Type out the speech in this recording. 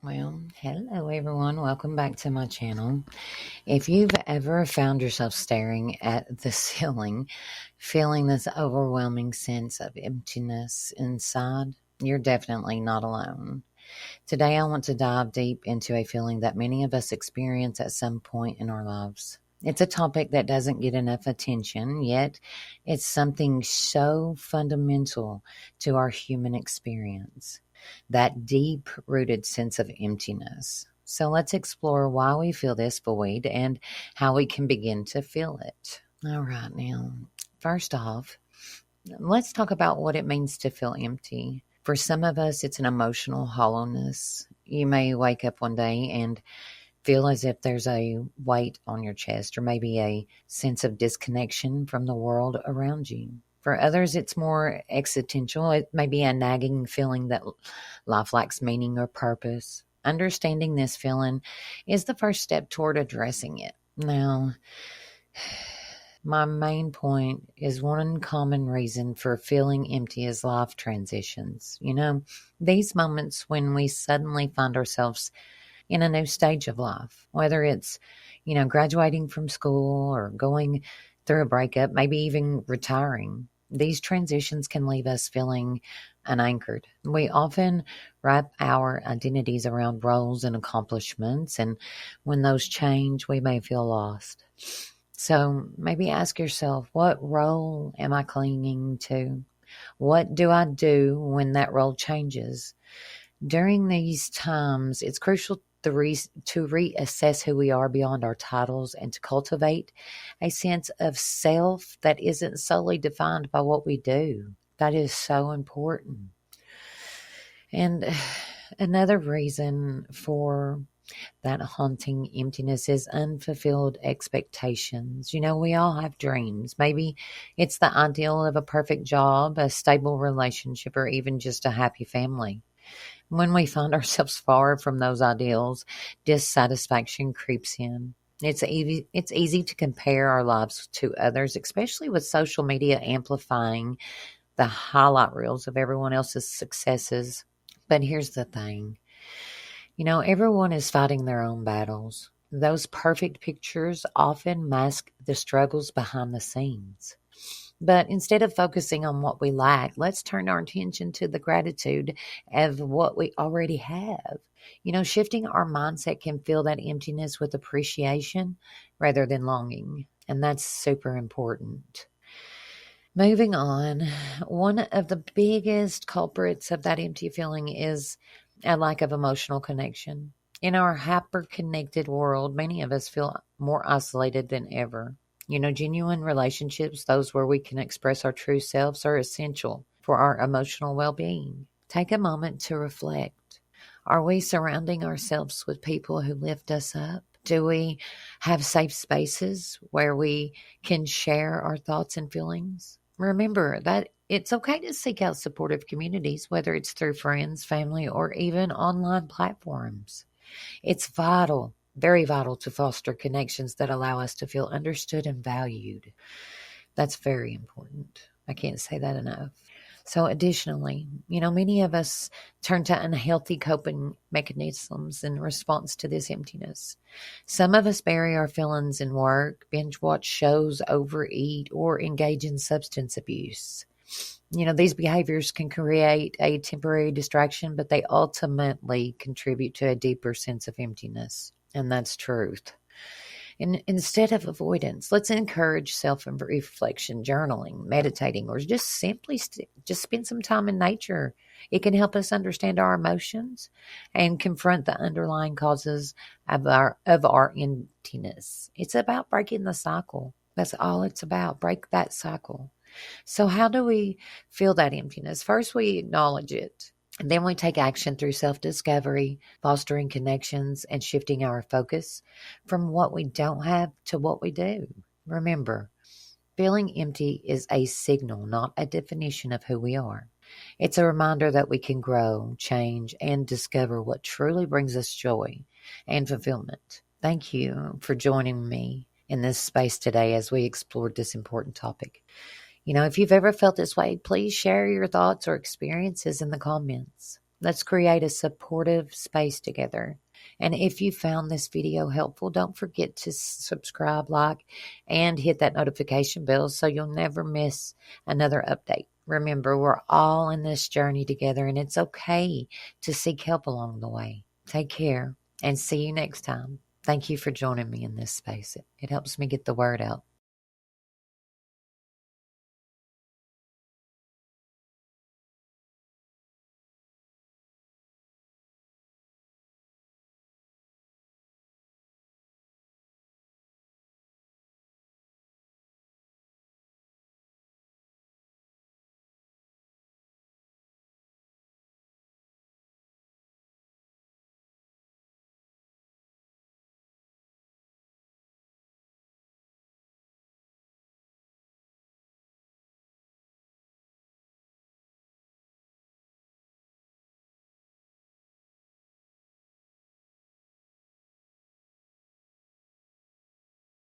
Well, hello everyone. Welcome back to my channel. If you've ever found yourself staring at the ceiling, feeling this overwhelming sense of emptiness inside, you're definitely not alone. Today, I want to dive deep into a feeling that many of us experience at some point in our lives. It's a topic that doesn't get enough attention, yet it's something so fundamental to our human experience, that deep rooted sense of emptiness. So let's explore why we feel this void and how we can begin to feel it. All right, now, first off, let's talk about what it means to feel empty. For some of us, it's an emotional hollowness. You may wake up one day and feel as if there's a weight on your chest, or maybe a sense of disconnection from the world around you. For others, it's more existential. It may be a nagging feeling that life lacks meaning or purpose. Understanding this feeling is the first step toward addressing it. Now, my main point is one common reason for feeling empty is life transitions. These moments when we suddenly find ourselves in a new stage of life, whether it's, graduating from school or going through a breakup, maybe even retiring. These transitions can leave us feeling unanchored. We often wrap our identities around roles and accomplishments, and when those change, we may feel lost. So maybe ask yourself, what role am I clinging to? What do I do when that role changes? During these times, it's crucial to reassess who we are beyond our titles and to cultivate a sense of self that isn't solely defined by what we do. That is so important. And another reason for that haunting emptiness is unfulfilled expectations. We all have dreams. Maybe it's the ideal of a perfect job, a stable relationship, or even just a happy family. When we find ourselves far from those ideals, dissatisfaction creeps in. It's easy to compare our lives to others, especially with social media amplifying the highlight reels of everyone else's successes. But here's the thing. Everyone is fighting their own battles. Those perfect pictures often mask the struggles behind the scenes. But instead of focusing on what we lack, let's turn our attention to the gratitude of what we already have. Shifting our mindset can fill that emptiness with appreciation rather than longing. And that's super important. Moving on, one of the biggest culprits of that empty feeling is a lack of emotional connection. In our hyper-connected world, many of us feel more isolated than ever. Genuine relationships, those where we can express our true selves, are essential for our emotional well-being. Take a moment to reflect. Are we surrounding ourselves with people who lift us up? Do we have safe spaces where we can share our thoughts and feelings? Remember that it's okay to seek out supportive communities, whether it's through friends, family, or even online platforms. It's vital, very vital, to foster connections that allow us to feel understood and valued. That's very important. I can't say that enough. So additionally, many of us turn to unhealthy coping mechanisms in response to this emptiness. Some of us bury our feelings in work, binge watch shows, overeat, or engage in substance abuse. These behaviors can create a temporary distraction, but they ultimately contribute to a deeper sense of emptiness. And that's truth. And instead of avoidance, let's encourage self-reflection, journaling, meditating, or just simply just spend some time in nature. It can help us understand our emotions and confront the underlying causes of our emptiness. It's about breaking the cycle. That's all it's about. Break that cycle. So how do we feel that emptiness? First, we acknowledge it. And then we take action through self-discovery, fostering connections, and shifting our focus from what we don't have to what we do. Remember, feeling empty is a signal, not a definition of who we are. It's a reminder that we can grow, change, and discover what truly brings us joy and fulfillment. Thank you for joining me in this space today as we explored this important topic. If you've ever felt this way, please share your thoughts or experiences in the comments. Let's create a supportive space together. And if you found this video helpful, don't forget to subscribe, like, and hit that notification bell so you'll never miss another update. Remember, we're all in this journey together, and it's okay to seek help along the way. Take care and see you next time. Thank you for joining me in this space. It helps me get the word out.